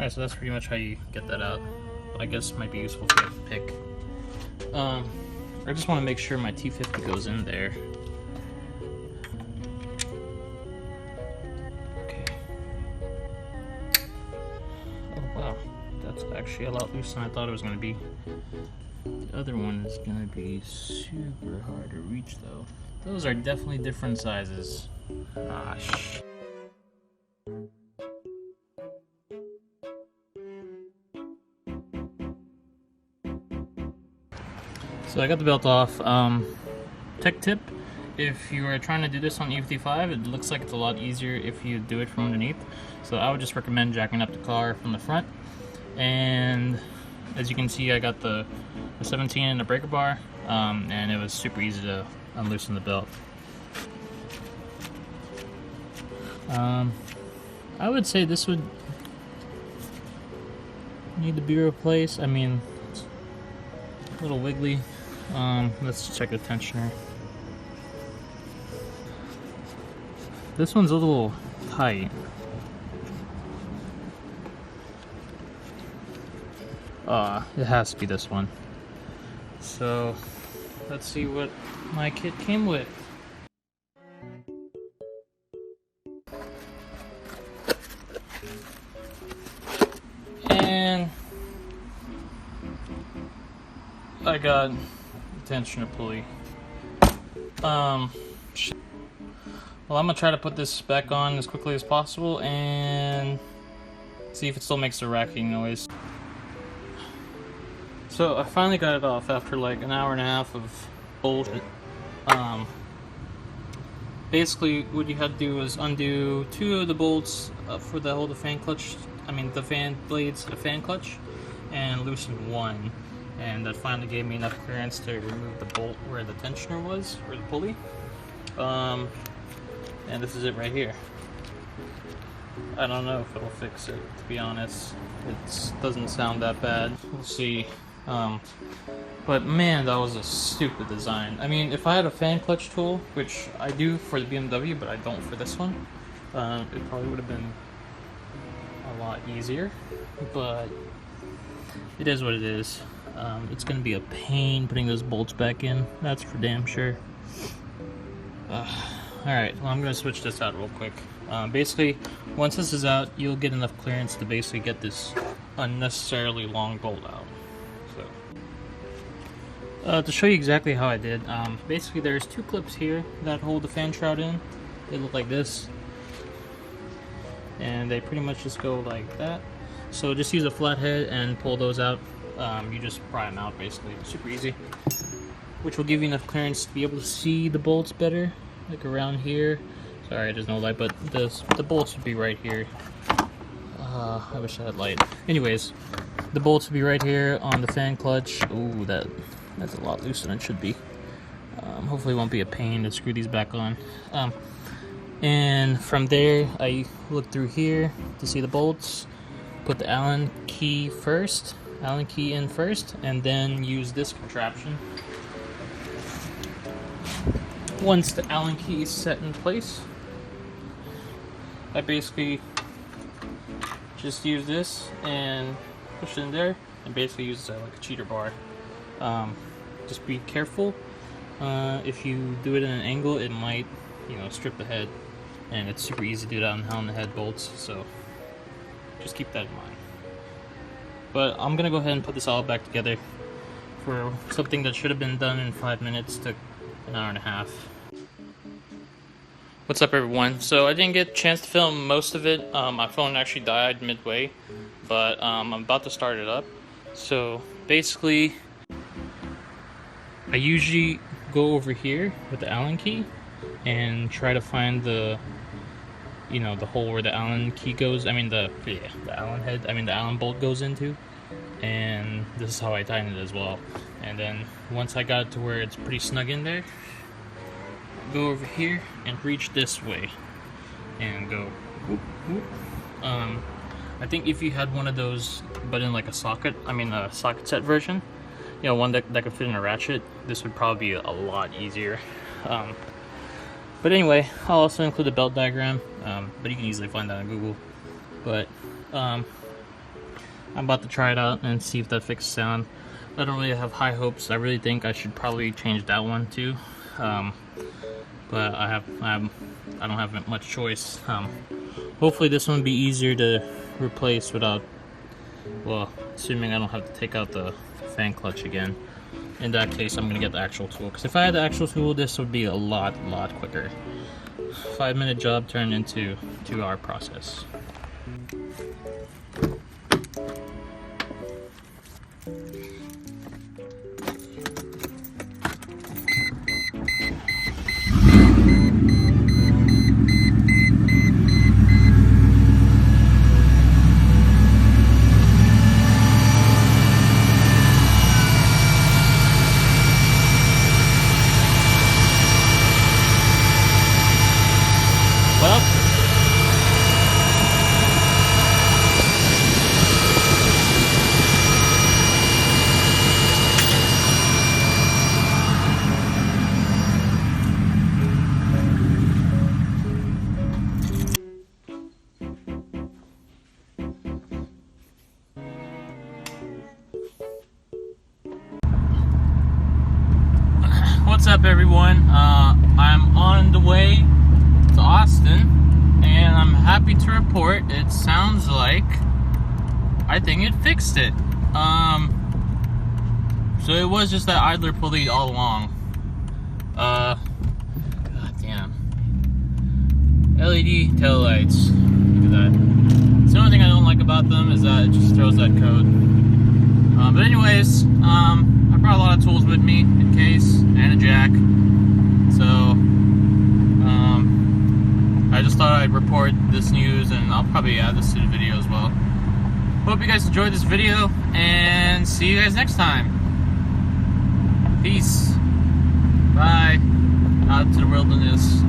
Alright, so that's pretty much how you get that out. I guess it might be useful if you have a pick. I just want to make sure my T50 goes in there. Okay. Oh wow, that's actually a lot looser than I thought it was going to be. The other one is going to be super hard to reach though. Those are definitely different sizes. Ah, shit. So I got the belt off. Tech tip, if you are trying to do this on the E55, it looks like it's a lot easier if you do it from underneath. So I would just recommend jacking up the car from the front. And as you can see, I got the 17 in the breaker bar, and it was super easy to unloosen the belt. I would say this would need to be replaced. I mean, it's a little wiggly. Let's check the tensioner. This one's a little tight. It has to be this one. So, let's see what my kit came with. And I got tensioner pulley. Well, I'm gonna try to put this back on as quickly as possible and see if it still makes a racking noise. So I finally got it off after like an hour and a half of bullshit. Basically what you had to do was undo 2 of the bolts for the hold the fan clutch, the fan blades, the fan clutch, and loosen 1. And that finally gave me enough clearance to remove the bolt where the tensioner was, or the pulley. And this is it right here. I don't know if it'll fix it, to be honest. It doesn't sound that bad. We'll see. But man, that was a stupid design. I mean, if I had a fan clutch tool, which I do for the BMW, but I don't for this one, it probably would have been a lot easier. But it is what it is. It's going to be a pain putting those bolts back in. That's for damn sure. Alright, well I'm going to switch this out real quick. Basically, once this is out, you'll get enough clearance to basically get this unnecessarily long bolt out. So, to show you exactly how I did, basically there's 2 clips here that hold the fan shroud in. They look like this. And they pretty much just go like that. So just use a flathead and pull those out. You just pry them out basically. Super easy. Which will give you enough clearance to be able to see the bolts better. Like around here. Sorry, there's no light, but the bolts would be right here. I wish I had light. Anyways, the bolts would be right here on the fan clutch. Ooh, that's a lot looser than it should be. Hopefully it won't be a pain to screw these back on. And from there, I look through here to see the bolts. Put the Allen key in first, and then use this contraption. Once the Allen key is set in place, I basically just use this and push it in there, and basically use it like a cheater bar. Just be careful. If you do it at an angle, it might, strip the head, and it's super easy to do that on the head bolts. So just keep that in mind. But I'm gonna go ahead and put this all back together for something that should have been done in 5 minutes took an hour and a half. What's up, everyone? So I didn't get a chance to film most of it. My phone actually died midway, but I'm about to start it up. So basically, I usually go over here with the Allen key and try to find the hole where the Allen key goes. the Allen head. The Allen bolt goes into. And this is how I tighten it as well. And then once I got it to where it's pretty snug in there, go over here and reach this way and go whoop, whoop. I think if you had one of those but in like a socket, a socket set version, one that could fit in a ratchet, this would probably be a lot easier. But anyway, I'll also include a belt diagram, but you can easily find that on Google. But I'm about to try it out and see if that fixes sound. I don't really have high hopes. I really think I should probably change that one too. But I don't have much choice. Hopefully this one will be easier to replace without, well, assuming I don't have to take out the fan clutch again. In that case, I'm gonna get the actual tool, because if I had the actual tool, this would be a lot quicker. 5-minute job turned into 2-hour process. Well, what's up, everyone? I'm on the way to Austin, and I'm happy to report it sounds like I think it fixed it. So it was just that idler pulley all along. God damn. LED taillights. Look at that. So the only thing I don't like about them is that it just throws that code. But anyways, I brought a lot of tools with me in case, and a jack. So I just thought I'd report this news, and I'll probably add this to the video as well. Hope you guys enjoyed this video, and see you guys next time. Peace. Bye. Out to the wilderness.